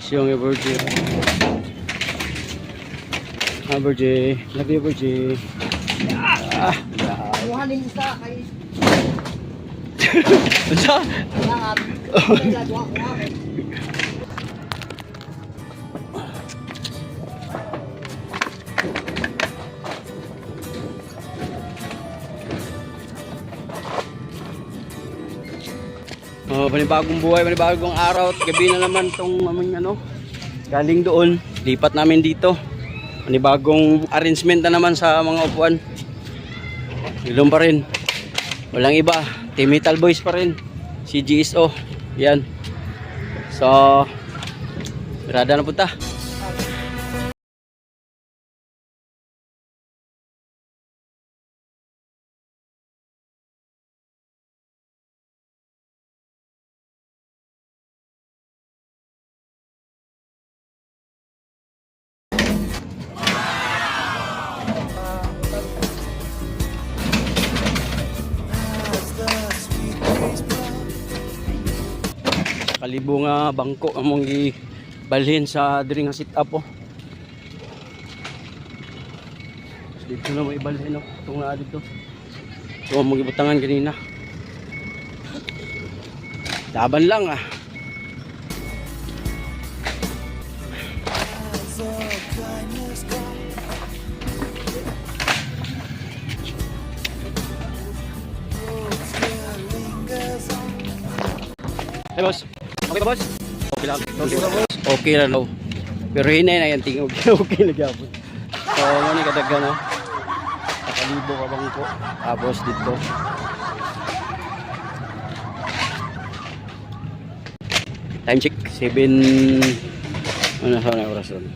Isyong Virgie. Virgie. Love you, Virgie. Ah. Kuha din isa kay... Ano? Lahat. Oh, panibagong buhay, panibagong araw at gabi na naman tong ano, galing doon, lipat namin dito. Panibagong arrangement na naman sa mga upuan. Ilong pa rin. Walang iba, Team Metal Boys pa rin. Si GSO. Yan. So, rada na punta. Kalibo nga bangko among gibalhin sa diri nga sit up oh. Dito na mo ibalhin oh. Itong naa dito. Ito among gibutangan kanina. Laban lang ah. Hey boss. Okay ba boss? Okay lang. Okay ba boss? Okay lang no. Pero hinay na yan tingog. Okay na gyapon. So ano ni kadaghan no. Nakalibo ka bang po. Tapos dito. Time check 7 ano sa na oras ron.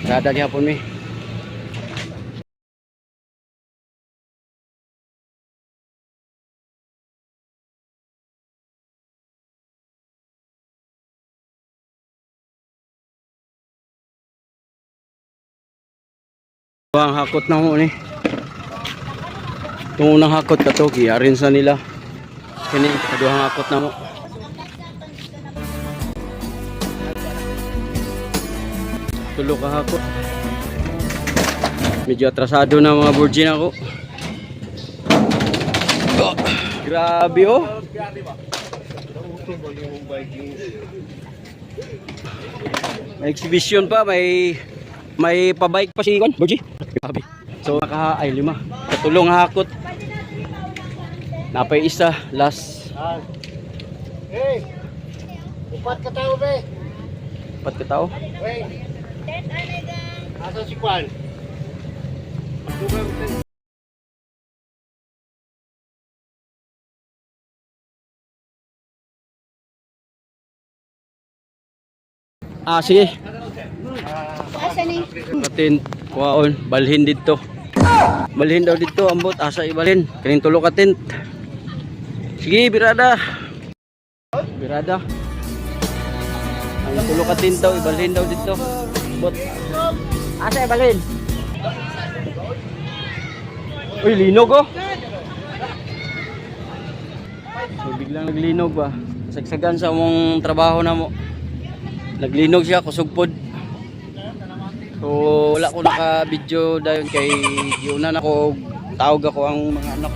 Rada gyapon mi. Ang hakot na mo ni. Itong unang hakot ka to, kiyarin sa nila. Kini, kaduhang hakot na mo. Tulo ka hakot. Medyo atrasado na mga virgin ako. Oh, grabe oh. May exhibition pa, may pa-bike pa si Kon, Virgie. So naka ay 5. Katulong hakot. Napay isa last. Hey. Upat ka tao be. Upat ka tao. Hey. Asa si Kwan? Ah sige. Asa ni? Katin kuhaon balhin dito. Balhin daw dito ambot asa ibalhin. Kaning tulo ka tent. Sige birada. Birada. Ang tulo ka tent daw ibalhin daw dito. Ambot. Asa ibalhin? Uy linog oh. So biglang naglinog ba. Sagsagan sa among trabaho na mo. Naglinog siya kusog pod. So wala ko naka-video dayon kay giunan ako tawag ako ang mga anak.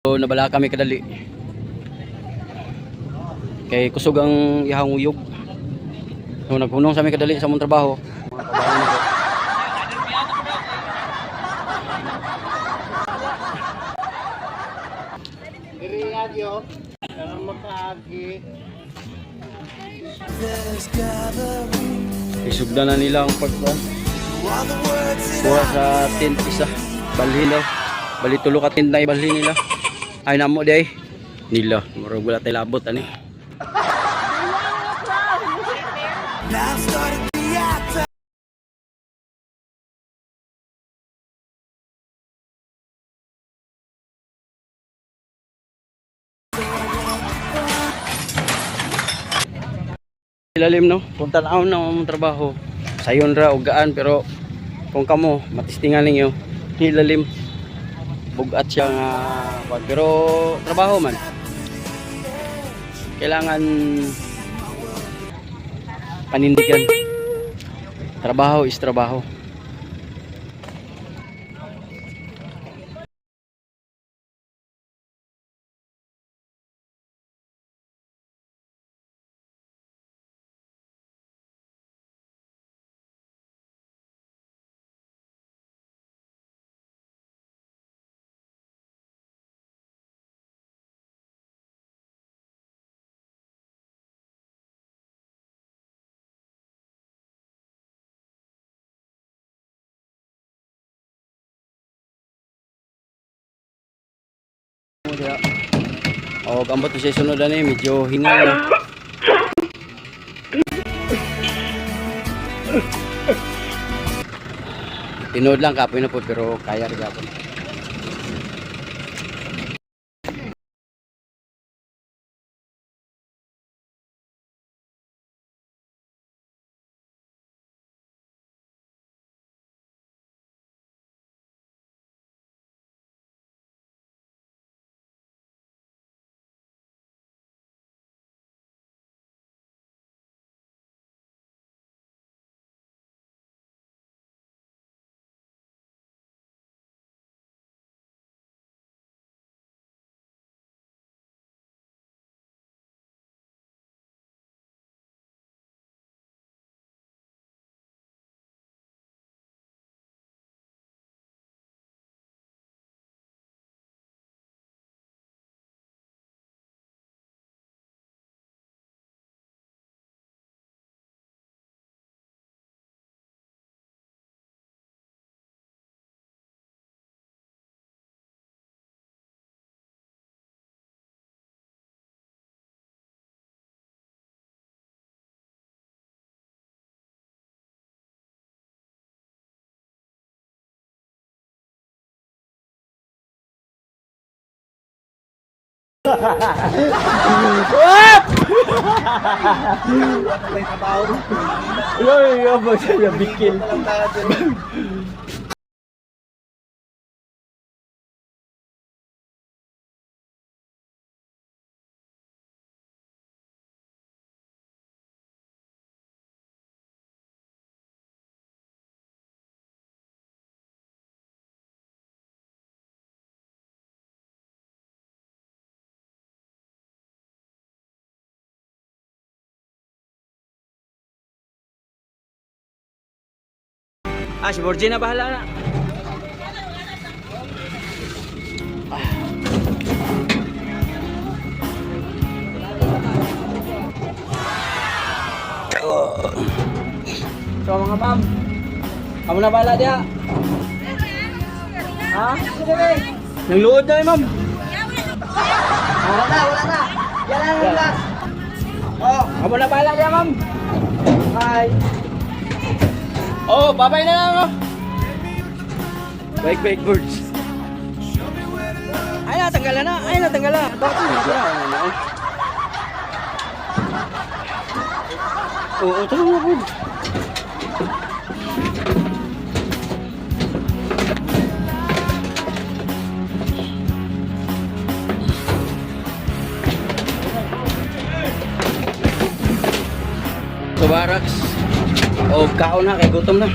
So nabala kami kadali. Kay kusog ang ihang uyog. So naghunong sa mi kadali sa among trabaho. Mga trabaho nako. Yo, dalam makagi. Isugdan na nila ang pagkuhan. Kuha sa tent isa. Balhin daw. Bali tulo ka tent na ibalhin nila. Ay namo di ay. Nila. Murag wala tayo labot ani. Ilalim no, punta na ako ng trabaho. Sayon ra og gaan pero kung kamo matistingan ninyo hilalim bugat siya nga pero trabaho man kailangan panindigan. Trabaho is trabaho. O ambot na siya sunod na medyo hingal na. Tinood lang kapoy na po pero kaya rin ako. Yoy, apa saya bikin. Si Borgie na bahala na. So mga ma'am, kamu na bahala dia. Ha? Nang luod na ma'am. Wala na. Yan lang lang. Oh, kamu na bahala dia ma'am. Bye. Oh, babay na lang oh. Bike birds. Ay natanggalan na. Bakit na? Oo, tulong mo po. So barracks. O kaon na kay gutom na.